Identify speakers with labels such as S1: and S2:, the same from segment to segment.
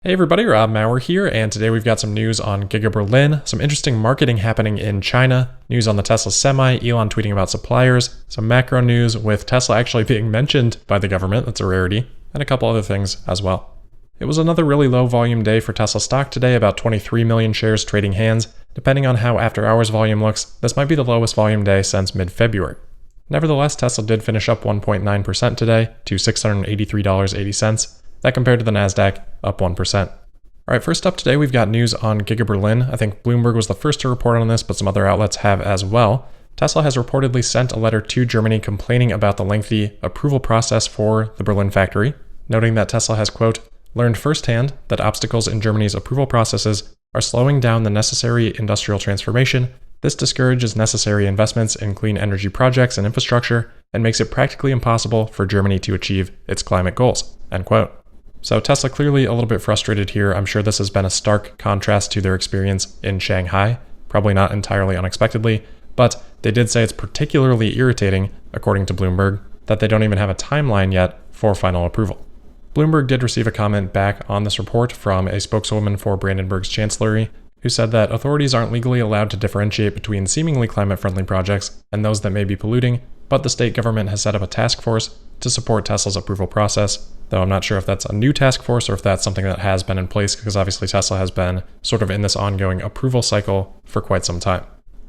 S1: Hey everybody, Rob Maurer here, and today we've got some news on Giga Berlin, some interesting marketing happening in China, news on the Tesla Semi, Elon tweeting about suppliers, some macro news with Tesla actually being mentioned by the government, that's a rarity, and a couple other things as well. It was another really low volume day for Tesla stock today, about 23 million shares trading hands. Depending on how after hours volume looks, this might be the lowest volume day since mid-February. Nevertheless, Tesla did finish up 1.9% today to $683.80. That compared to the NASDAQ, up 1%. Alright, first up today we've got news on Giga Berlin. I think Bloomberg was the first to report on this, but some other outlets have as well. Tesla has reportedly sent a letter to Germany complaining about the lengthy approval process for the Berlin factory, noting that Tesla has, quote, learned firsthand that obstacles in Germany's approval processes are slowing down the necessary industrial transformation. This discourages necessary investments in clean energy projects and infrastructure and makes it practically impossible for Germany to achieve its climate goals, end quote. So Tesla clearly a little bit frustrated here. I'm sure this has been a stark contrast to their experience in Shanghai, probably not entirely unexpectedly, but they did say it's particularly irritating, according to Bloomberg, that they don't even have a timeline yet for final approval. Bloomberg did receive a comment back on this report from a spokeswoman for Brandenburg's chancellery, who said that authorities aren't legally allowed to differentiate between seemingly climate-friendly projects and those that may be polluting, but the state government has set up a task force to support Tesla's approval process, though I'm not sure if that's a new task force or if that's something that has been in place, because obviously Tesla has been sort of in this ongoing approval cycle for quite some time.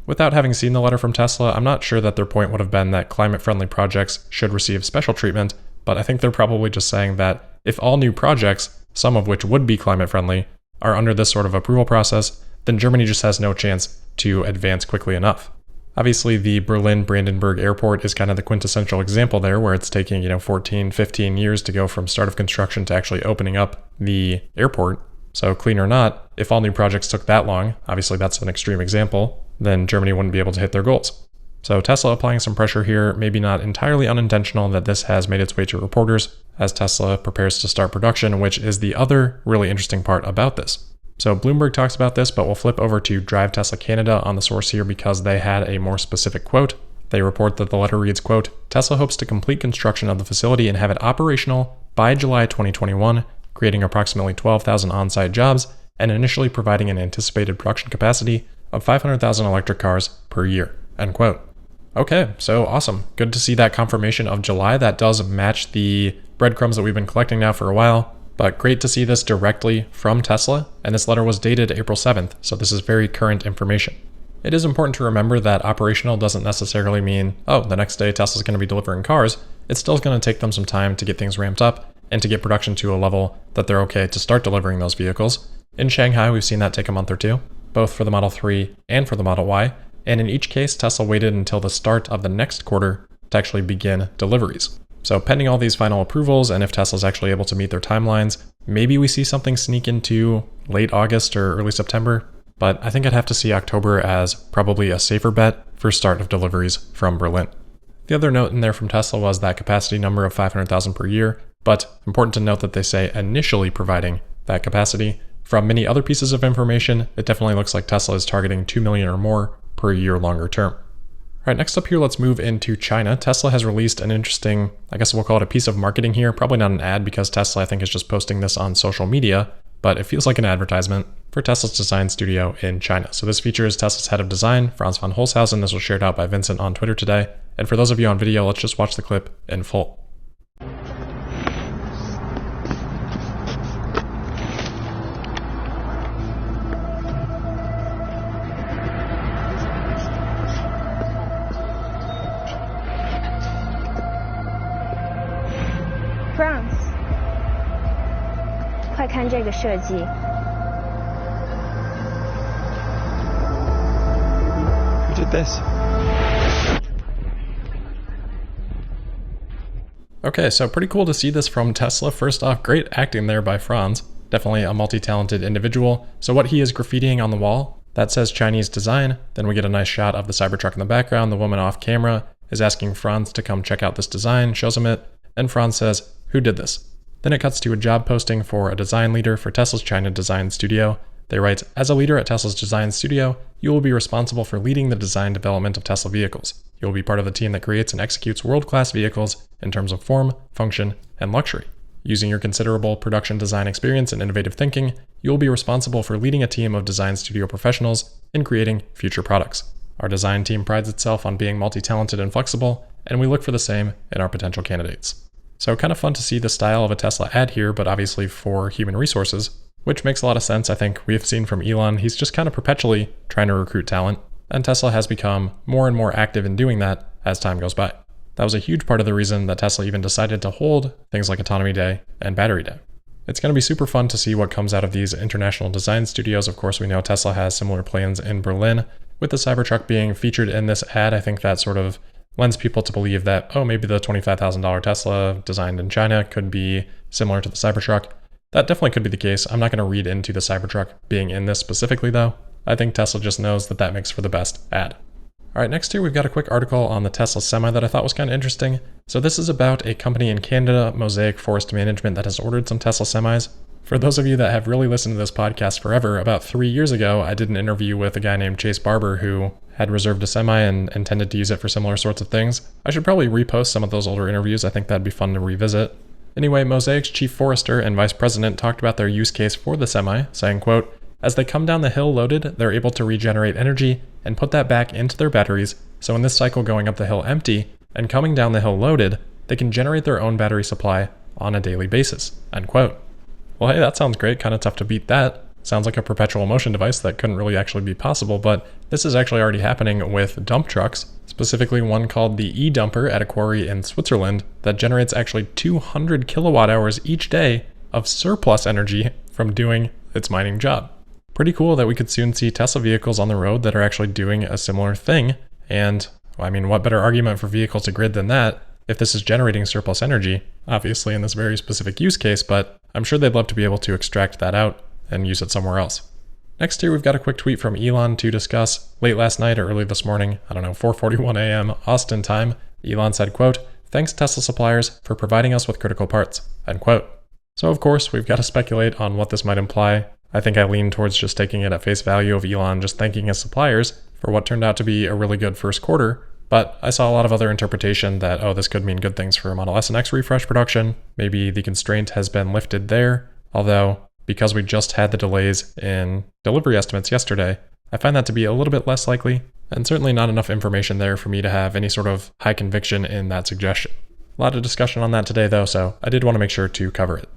S1: Without having seen the letter from Tesla, I'm not sure that their point would have been that climate-friendly projects should receive special treatment, but I think they're probably just saying that if all new projects, some of which would be climate-friendly, are under this sort of approval process, then Germany just has no chance to advance quickly enough. Obviously, the Berlin-Brandenburg airport is kind of the quintessential example there, where it's taking, 14, 15 years to go from start of construction to actually opening up the airport. So clean or not, if all new projects took that long, obviously that's an extreme example, then Germany wouldn't be able to hit their goals. So Tesla applying some pressure here, maybe not entirely unintentional that this has made its way to reporters as Tesla prepares to start production, which is the other really interesting part about this. So Bloomberg talks about this, but we'll flip over to Drive Tesla Canada on the source here because they had a more specific quote. They report that the letter reads, quote, Tesla hopes to complete construction of the facility and have it operational by July 2021, creating approximately 12,000 on-site jobs and initially providing an anticipated production capacity of 500,000 electric cars per year, end quote. Okay, so awesome. Good to see that confirmation of July. That does match the breadcrumbs that we've been collecting now for a while. But great to see this directly from Tesla, and this letter was dated April 7th, so this is very current information. It is important to remember that operational doesn't necessarily mean, the next day Tesla's going to be delivering cars. It's still going to take them some time to get things ramped up and to get production to a level that they're okay to start delivering those vehicles. In Shanghai, we've seen that take a month or two, both for the Model 3 and for the Model Y, and in each case, Tesla waited until the start of the next quarter to actually begin deliveries. So pending all these final approvals, and if Tesla's actually able to meet their timelines, maybe we see something sneak into late August or early September, but I think I'd have to see October as probably a safer bet for start of deliveries from Berlin. The other note in there from Tesla was that capacity number of 500,000 per year, but important to note that they say initially providing that capacity. From many other pieces of information, it definitely looks like Tesla is targeting 2 million or more per year longer term. All right, next up here, let's move into China. Tesla has released an interesting, I guess we'll call it a piece of marketing here. Probably not an ad because Tesla, I think, is just posting this on social media, but it feels like an advertisement for Tesla's design studio in China. So this features Tesla's head of design, Franz von Holzhausen. This was shared out by Vincent on Twitter today. And for those of you on video, let's just watch the clip in full.
S2: France， 快看这个设计。
S3: Who did this?
S1: Okay, so pretty cool to see this from Tesla. First off, great acting there by Franz. Definitely a multi-talented individual. So what he is graffitiing on the wall, that says Chinese design. Then we get a nice shot of the Cybertruck in the background. The woman off camera is asking Franz to come check out this design, shows him it, and Franz says, "Who did this?" Then it cuts to a job posting for a design leader for Tesla's China design studio. They write, "As a leader at Tesla's design studio, you will be responsible for leading the design development of Tesla vehicles. You will be part of the team that creates and executes world-class vehicles in terms of form, function, and luxury. Using your considerable production design experience and innovative thinking, you will be responsible for leading a team of design studio professionals in creating future products. Our design team prides itself on being multi-talented and flexible, and we look for the same in our potential candidates. So kind of fun to see the style of a Tesla ad here, but obviously for human resources, which makes a lot of sense. I think we've seen from Elon, he's just kind of perpetually trying to recruit talent, and Tesla has become more and more active in doing that as time goes by. That was a huge part of the reason that Tesla even decided to hold things like Autonomy Day and Battery Day. It's going to be super fun to see what comes out of these international design studios. Of course, we know Tesla has similar plans in Berlin. With the Cybertruck being featured in this ad, I think that sort of lends people to believe that, oh, maybe the $25,000 Tesla designed in China could be similar to the Cybertruck. That definitely could be the case. I'm not going to read into the Cybertruck being in this specifically, though. I think Tesla just knows that that makes for the best ad. All right, next here we've got a quick article on the Tesla Semi that I thought was kind of interesting. So this is about a company in Canada, Mosaic Forest Management, that has ordered some Tesla Semis. For those of you that have really listened to this podcast forever, about 3 years ago, I did an interview with a guy named Chase Barber who had reserved a Semi and intended to use it for similar sorts of things. I should probably repost some of those older interviews. I think that'd be fun to revisit. Anyway, Mosaic's chief forester and vice president talked about their use case for the Semi, saying, quote, "As they come down the hill loaded, they're able to regenerate energy and put that back into their batteries, so in this cycle going up the hill empty and coming down the hill loaded, they can generate their own battery supply on a daily basis." End quote. Well, hey, that sounds great. Kind of tough to beat that. Sounds like a perpetual motion device that couldn't really actually be possible, but this is actually already happening with dump trucks, specifically one called the E-Dumper at a quarry in Switzerland that generates actually 200 kilowatt hours each day of surplus energy from doing its mining job. Pretty cool that we could soon see Tesla vehicles on the road that are actually doing a similar thing. And I mean, what better argument for vehicle to grid than that if this is generating surplus energy, obviously in this very specific use case, but I'm sure they'd love to be able to extract that out and use it somewhere else. Next here, we've got a quick tweet from Elon to discuss. Late last night or early this morning, 4:41 a.m. Austin time, Elon said, quote, "Thanks Tesla suppliers for providing us with critical parts," end quote. So of course, we've got to speculate on what this might imply. I think I lean towards just taking it at face value of Elon just thanking his suppliers for what turned out to be a really good first quarter. But I saw a lot of other interpretation that, oh, this could mean good things for Model S and X refresh production. Maybe the constraint has been lifted there. Although, because we just had the delays in delivery estimates yesterday, I find that to be a little bit less likely, and certainly not enough information there for me to have any sort of high conviction in that suggestion. A lot of discussion on that today though, so I did want to make sure to cover it.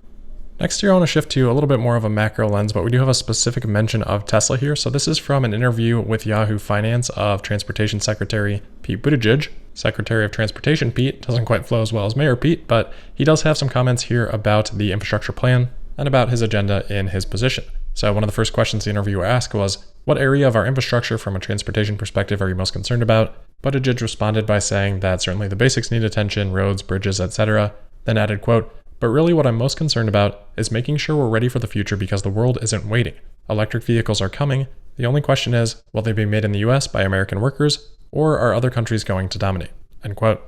S1: Next here, I want to shift to a little bit more of a macro lens, but we do have a specific mention of Tesla here. So this is from an interview with Yahoo Finance of Transportation Secretary Pete Buttigieg. Secretary of Transportation Pete doesn't quite flow as well as Mayor Pete, but he does have some comments here about the infrastructure plan and about his agenda in his position. So one of the first questions the interviewer asked was, "What area of our infrastructure from a transportation perspective are you most concerned about?" Buttigieg responded by saying that certainly the basics need attention, roads, bridges, etc. Then added, quote, "But really what I'm most concerned about is making sure we're ready for the future because the world isn't waiting. Electric vehicles are coming. The only question is, will they be made in the US by American workers, or are other countries going to dominate?" End quote.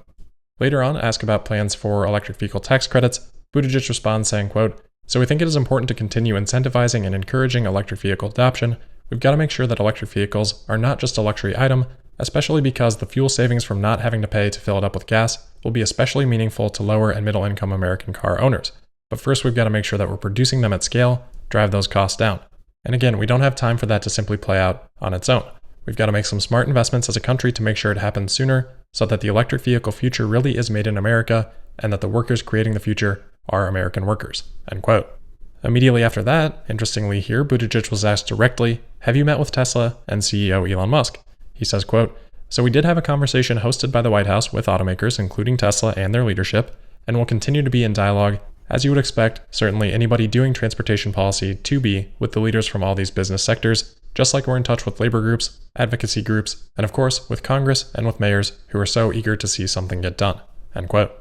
S1: Later on, asked about plans for electric vehicle tax credits, Buttigieg responds saying, quote, "So we think it is important to continue incentivizing and encouraging electric vehicle adoption. We've got to make sure that electric vehicles are not just a luxury item, especially because the fuel savings from not having to pay to fill it up with gas will be especially meaningful to lower and middle income American car owners. But first we've got to make sure that we're producing them at scale, drive those costs down. And again, we don't have time for that to simply play out on its own. We've got to make some smart investments as a country to make sure it happens sooner so that the electric vehicle future really is made in America and that the workers creating the future are American workers." End quote. Immediately after that, interestingly here, Buttigieg was asked directly, "Have you met with Tesla and CEO Elon Musk?" He says, quote, "So we did have a conversation hosted by the White House with automakers, including Tesla and their leadership, and will continue to be in dialogue, as you would expect, certainly anybody doing transportation policy to be with the leaders from all these business sectors, just like we're in touch with labor groups, advocacy groups, and of course, with Congress and with mayors who are so eager to see something get done." End quote.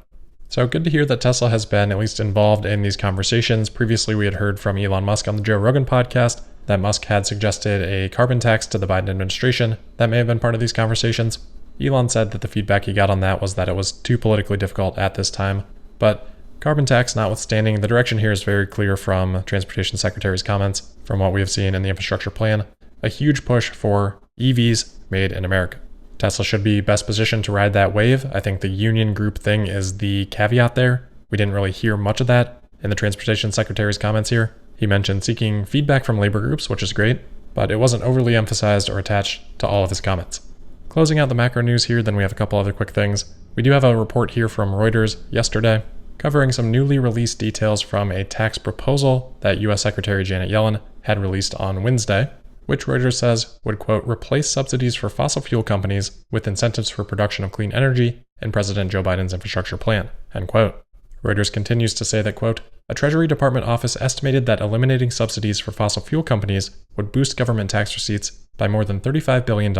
S1: So good to hear that Tesla has been at least involved in these conversations. Previously, we had heard from Elon Musk on the Joe Rogan podcast that Musk had suggested a carbon tax to the Biden administration. That may have been part of these conversations. Elon said that the feedback he got on that was that it was too politically difficult at this time. But carbon tax notwithstanding, the direction here is very clear from Transportation Secretary's comments, from what we have seen in the infrastructure plan. A huge push for EVs made in America. Tesla should be best positioned to ride that wave. I think the union group thing is the caveat there. We didn't really hear much of that in the Transportation Secretary's comments here. He mentioned seeking feedback from labor groups, which is great, but it wasn't overly emphasized or attached to all of his comments. Closing out the macro news here, then we have a couple other quick things. We do have a report here from Reuters yesterday covering some newly released details from a tax proposal that U.S. Secretary Janet Yellen had released on Wednesday, which Reuters says would, quote, replace subsidies for fossil fuel companies with incentives for production of clean energy in President Joe Biden's infrastructure plan, end quote. Reuters continues to say that, quote, a Treasury Department office estimated that eliminating subsidies for fossil fuel companies would boost government tax receipts by more than $35 billion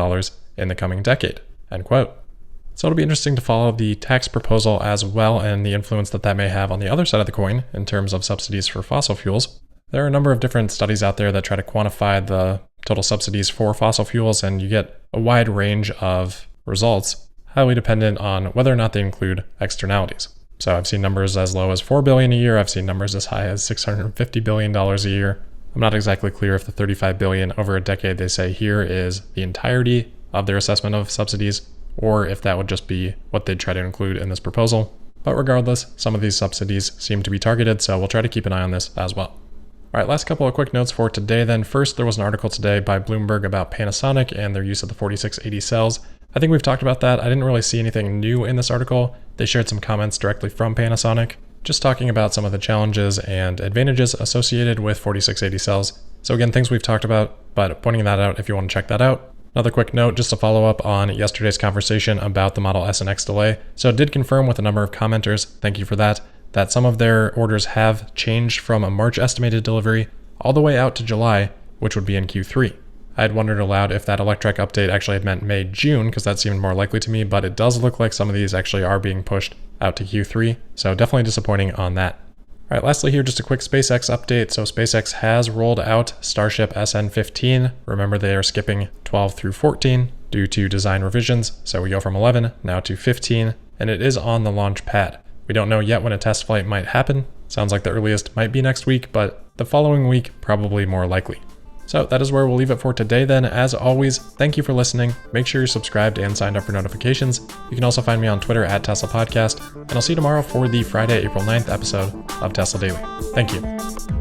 S1: in the coming decade, end quote. So it'll be interesting to follow the tax proposal as well and the influence that that may have on the other side of the coin in terms of subsidies for fossil fuels. There are a number of different studies out there that try to quantify the total subsidies for fossil fuels, and you get a wide range of results, highly dependent on whether or not they include externalities. So I've seen numbers as low as $4 billion a year. I've seen numbers as high as $650 billion a year. I'm not exactly clear if the $35 billion over a decade they say here is the entirety of their assessment of subsidies, or if that would just be what they'd try to include in this proposal. But regardless, some of these subsidies seem to be targeted, so we'll try to keep an eye on this as well. All right, last couple of quick notes for today then. First, there was an article today by Bloomberg about Panasonic and their use of the 4680 cells. I think we've talked about that. I didn't really see anything new in this article. They shared some comments directly from Panasonic, just talking about some of the challenges and advantages associated with 4680 cells. So again, things we've talked about, but pointing that out if you want to check that out. Another quick note, just to follow up on yesterday's conversation about the Model S and X delay. So it did confirm with a number of commenters, thank you for that some of their orders have changed from a March estimated delivery all the way out to July, which would be in Q3. I had wondered aloud if that Electrek update actually had meant May-June, because that seemed more likely to me, but it does look like some of these actually are being pushed out to Q3, so definitely disappointing on that. All right, lastly here, just a quick SpaceX update. So SpaceX has rolled out Starship SN15. Remember, they are skipping 12 through 14 due to design revisions, so we go from 11 now to 15, and it is on the launch pad. We don't know yet when a test flight might happen. Sounds like the earliest might be next week, but the following week probably more likely. So that is where we'll leave it for today then. As always, thank you for listening. Make sure you're subscribed and signed up for notifications. You can also find me on Twitter at Tesla Podcast, and I'll see you tomorrow for the Friday, April 9th episode of Tesla Daily. Thank you.